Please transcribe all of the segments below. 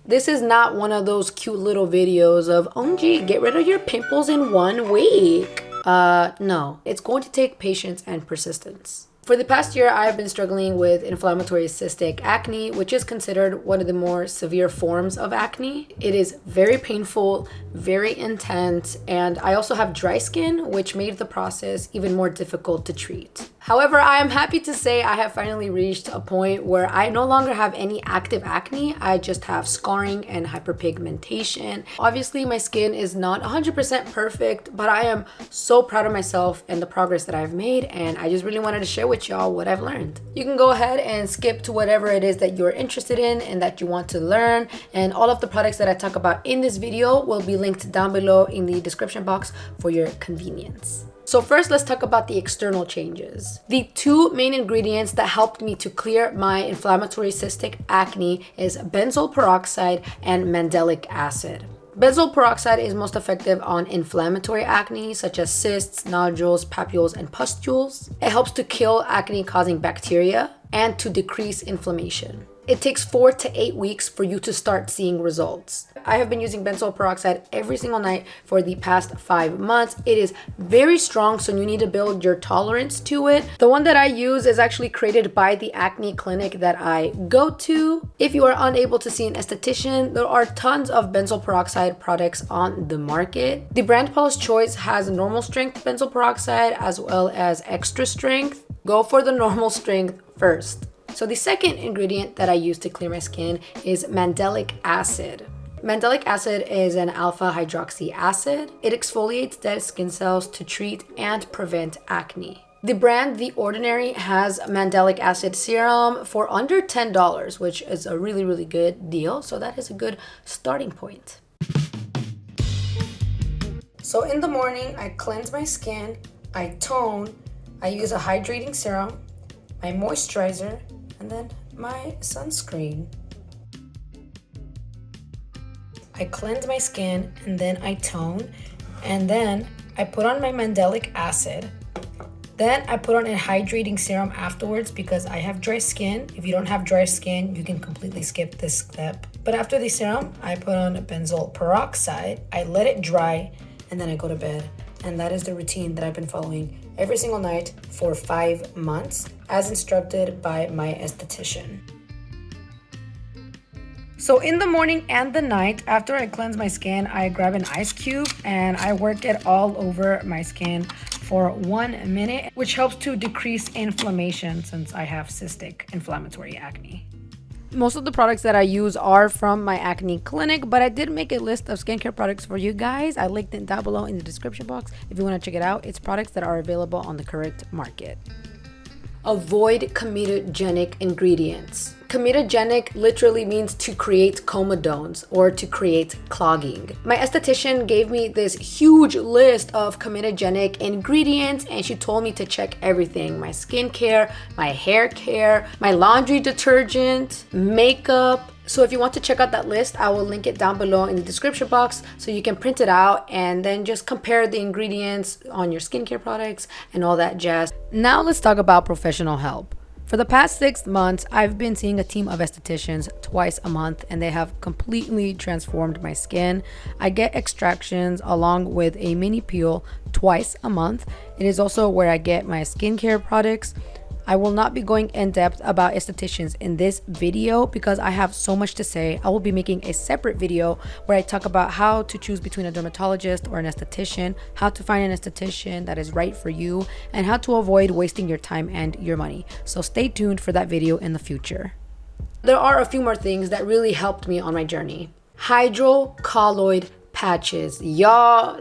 This is not one of those cute little videos of, OMG, get rid of your pimples in 1 week. No, it's going to take patience and persistence. For the past year, I have been struggling with inflammatory cystic acne, which is considered one of the more severe forms of acne. It is very painful, very intense, and I also have dry skin, which made the process even more difficult to treat. However, I am happy to say I have finally reached a point where I no longer have any active acne. I just have scarring and hyperpigmentation. Obviously, my skin is not 100% perfect, but I am so proud of myself and the progress that I've made, and I just really wanted to share with y'all what I've learned. You can go ahead and skip to whatever it is that you're interested in and that you want to learn, and all of the products that I talk about in this video will be linked down below in the description box for your convenience. So first, let's talk about the external changes. The two main ingredients that helped me to clear my inflammatory cystic acne is benzoyl peroxide and mandelic acid. Benzoyl peroxide is most effective on inflammatory acne such as cysts, nodules, papules, and pustules. It helps to kill acne-causing bacteria and to decrease inflammation. It takes 4 to 8 weeks for you to start seeing results. I have been using benzoyl peroxide every single night for the past 5 months. It is very strong, so you need to build your tolerance to it. The one that I use is actually created by the acne clinic that I go to. If you are unable to see an esthetician, there are tons of benzoyl peroxide products on the market. The brand Paula's Choice has normal strength benzoyl peroxide as well as extra strength. Go for the normal strength first. So the second ingredient that I use to clear my skin is mandelic acid. Mandelic acid is an alpha hydroxy acid. It exfoliates dead skin cells to treat and prevent acne. The brand The Ordinary has mandelic acid serum for under $10, which is a really, really good deal. So that is a good starting point. So in the morning, I cleanse my skin, I tone, I use a hydrating serum, my moisturizer, and then my sunscreen. I cleanse my skin and then I tone, and then I put on my mandelic acid. Then I put on a hydrating serum afterwards because I have dry skin. If you don't have dry skin, you can completely skip this step. But after the serum, I put on benzoyl peroxide. I let it dry and then I go to bed. And that is the routine that I've been following every single night for 5 months, as instructed by my esthetician. So in the morning and the night, after I cleanse my skin, I grab an ice cube and I work it all over my skin for 1 minute, which helps to decrease inflammation since I have cystic inflammatory acne. Most of the products that I use are from my acne clinic, but I did make a list of skincare products for you guys. I linked it down below in the description box if you want to check it out. It's products that are available on the correct market. Avoid comedogenic ingredients. Comedogenic literally means to create comedones or to create clogging. My esthetician gave me this huge list of comedogenic ingredients and she told me to check everything: my skincare, my hair care, my laundry detergent, makeup. So if you want to check out that list, I will link it down below in the description box so you can print it out and then just compare the ingredients on your skincare products and all that jazz. Now let's talk about professional help. For the past 6 months, I've been seeing a team of estheticians twice a month and they have completely transformed my skin. I get extractions along with a mini peel twice a month. It is also where I get my skincare products. I will not be going in depth about estheticians in this video because I have so much to say. I will be making a separate video where I talk about how to choose between a dermatologist or an esthetician, how to find an esthetician that is right for you, and how to avoid wasting your time and your money. So stay tuned for that video in the future. There are a few more things that really helped me on my journey. Hydrocolloid patches. Y'all,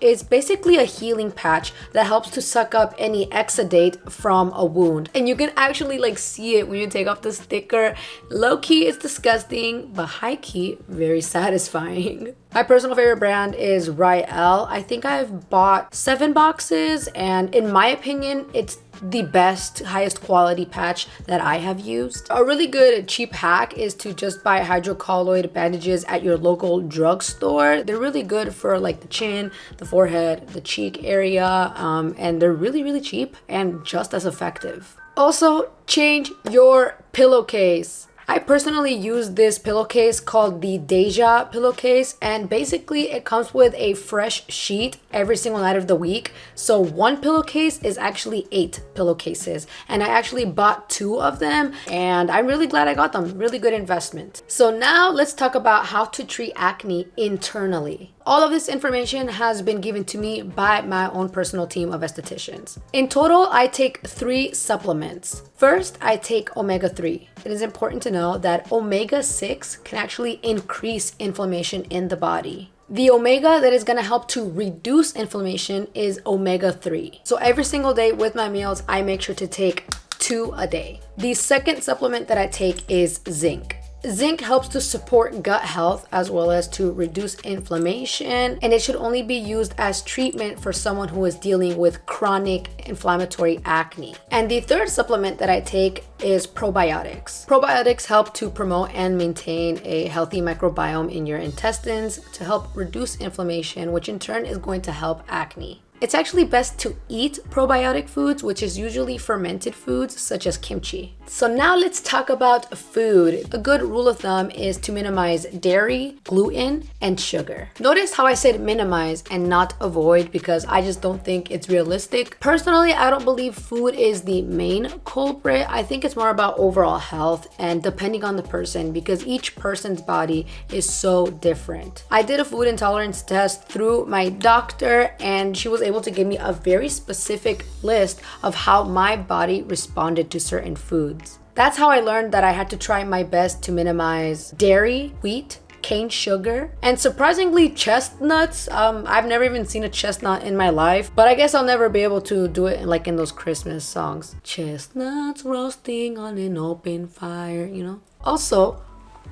it's basically a healing patch that helps to suck up any exudate from a wound. And you can actually see it when you take off the sticker. Low key, it's disgusting, but high key, very satisfying. My personal favorite brand is Ryel. I think I've bought 7 boxes, and in my opinion, it's the best, highest quality patch that I have used. A really good cheap hack is to just buy hydrocolloid bandages at your local drugstore. They're really good for the chin, the forehead, the cheek area, and they're really, really cheap and just as effective. Also, change your pillowcase. I personally use this pillowcase called the Deja pillowcase, and basically it comes with a fresh sheet every single night of the week. So one pillowcase is actually 8 pillowcases, and I actually bought 2 of them, and I'm really glad I got them. Really good investment. So now let's talk about how to treat acne internally. All of this information has been given to me by my own personal team of estheticians. In total, I take 3 supplements. First, I take omega-3. It is important to know that omega-6 can actually increase inflammation in the body. The omega that is going to help to reduce inflammation is omega-3. So every single day with my meals, I make sure to take 2 a day. The second supplement that I take is zinc. Zinc helps to support gut health as well as to reduce inflammation, and it should only be used as treatment for someone who is dealing with chronic inflammatory acne. And the third supplement that I take is probiotics. Probiotics help to promote and maintain a healthy microbiome in your intestines to help reduce inflammation, which in turn is going to help acne. It's actually best to eat probiotic foods, which is usually fermented foods such as kimchi. So now let's talk about food. A good rule of thumb is to minimize dairy, gluten, and sugar. Notice how I said minimize and not avoid, because I just don't think it's realistic. Personally, I don't believe food is the main culprit. I think it's more about overall health and depending on the person, because each person's body is so different. I did a food intolerance test through my doctor, and she was able to give me a very specific list of how my body responded to certain foods. That's how I learned that I had to try my best to minimize dairy, wheat, cane sugar, and surprisingly chestnuts. I've never even seen a chestnut in my life, but I guess I'll never be able to do it like in those Christmas songs. Chestnuts roasting on an open fire, you know? Also,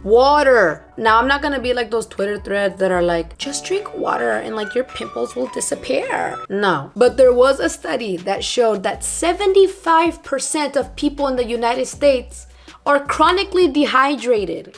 water. Now, I'm not gonna be like those Twitter threads that are like, just drink water and like your pimples will disappear. No. But there was a study that showed that 75% of people in the United States are chronically dehydrated.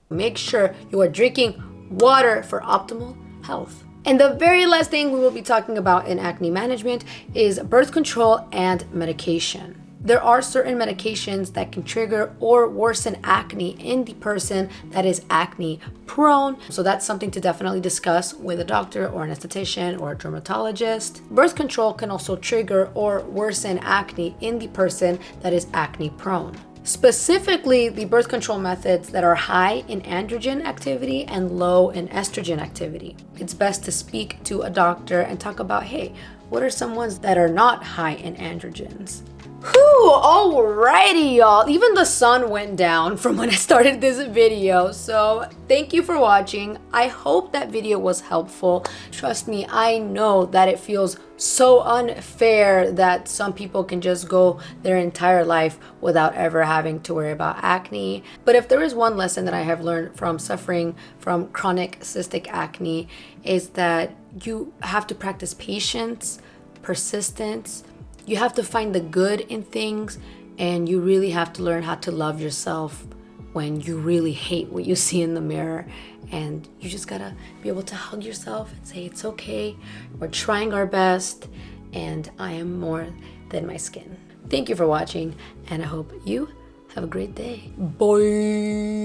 Make sure you are drinking water for optimal health. And the very last thing we will be talking about in acne management is birth control and medication. There are certain medications that can trigger or worsen acne in the person that is acne prone. So that's something to definitely discuss with a doctor or an esthetician or a dermatologist. Birth control can also trigger or worsen acne in the person that is acne prone. Specifically, the birth control methods that are high in androgen activity and low in estrogen activity. It's best to speak to a doctor and talk about, hey, what are some ones that are not high in androgens? Whew, alrighty y'all. Even the sun went down from when I started this video. So thank you for watching. I hope that video was helpful. Trust me, I know that it feels so unfair that some people can just go their entire life without ever having to worry about acne. But if there is one lesson that I have learned from suffering from chronic cystic acne, is that you have to practice patience, persistence. You have to find the good in things, and you really have to learn how to love yourself when you really hate what you see in the mirror. And you just gotta be able to hug yourself and say, it's okay, we're trying our best, and I am more than my skin. Thank you for watching, and I hope you have a great day. Bye.